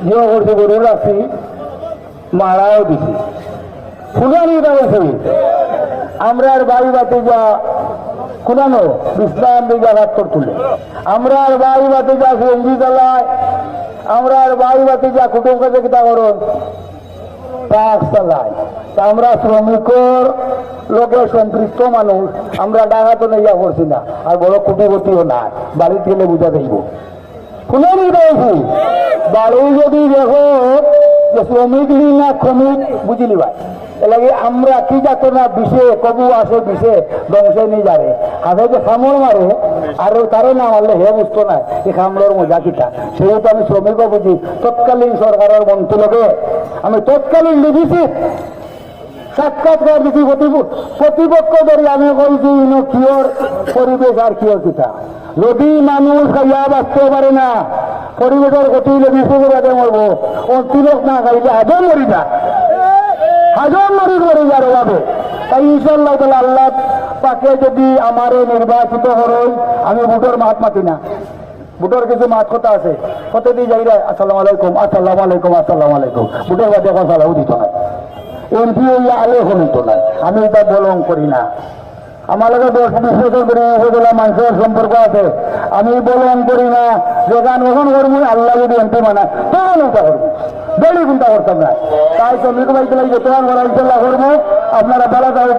জিও করছে গরু রাখছি মারাও দিছি ফুলানি বলছি আমরা আর বাড়ি বাতে যা কুলানো ইসলাম দিকে রাত্তর তুলে আমরা আর বাড়ি বাতে যা সঞ্জি চালায় আমরা আর বাড়ি বাতে যা কুটুম কাছে কিতা করো ট্যাক্স চালায় তা আমরা শ্রমিকর লোকের সম্পৃক্ত মানুষ আমরা ডাকাতো নেইয়া করছি না আর বড় কোটিপতিও না বাড়িতে গেলে বুঝা দেব ফুলানি রয়েছি বাড়ি যদি দেখো যে শ্রমিক না শ্রমিক বুঝিলি ভাই এলাকি আমরা কি যাত না বিষে কবু আসে বিষে ধ্বংসে নিয়ে যাবে হাতে যে খামড় মারে আর তারে না মারলে হে বুঝতো না এই খামড়ের মজা কিটা সেহেতু আমি শ্রমিকও বুঝি তৎকালীন সরকারের মন্ত্রী লোকে আমি তৎকালীন লিখেছি সাক্ষাৎকার দিচ্ছি প্রতিপক্ষ ধরে আমি বলছি কিওর পরিবেশ আর কিওর কিটা যদি মানুষ খাইয়া বাঁচতে পারে না পরিবেশের ক্ষতি বিষে করে মরবো ও তিলক না খাইলে হাজম মরি না হাজার মরিচ মরে যার অভাবে তাই ইনশাল্লাহ তাহলে আল্লাহ পাকে যদি আমার নির্বাচিত হরই আমি ভোটের মাত মাতি না ভোটের কিছু মাত কথা আছে কত দিয়ে যাই রে আসসালামু আলাইকুম আসসালামু আলাইকুম আসসালামু আলাইকুম ভোটের বাদে কথা সালাও দিত না এমপি হইয়া আলে হইত না আমি এটা বলং করি না আমার লগে 10-20 বছর ধরে উপজেলা মানুষের সম্পর্ক আছে আমি বলং করি না যেখান ওখান করবো আল্লাহ যদি এমপি মানায় তখন ওটা করবো বেড়ি চিন্তা করতাম না তাই শ্রমিক ভাইকে যতক্ষণ করা ইনশাল্লাহ করবো আপনারা বেলা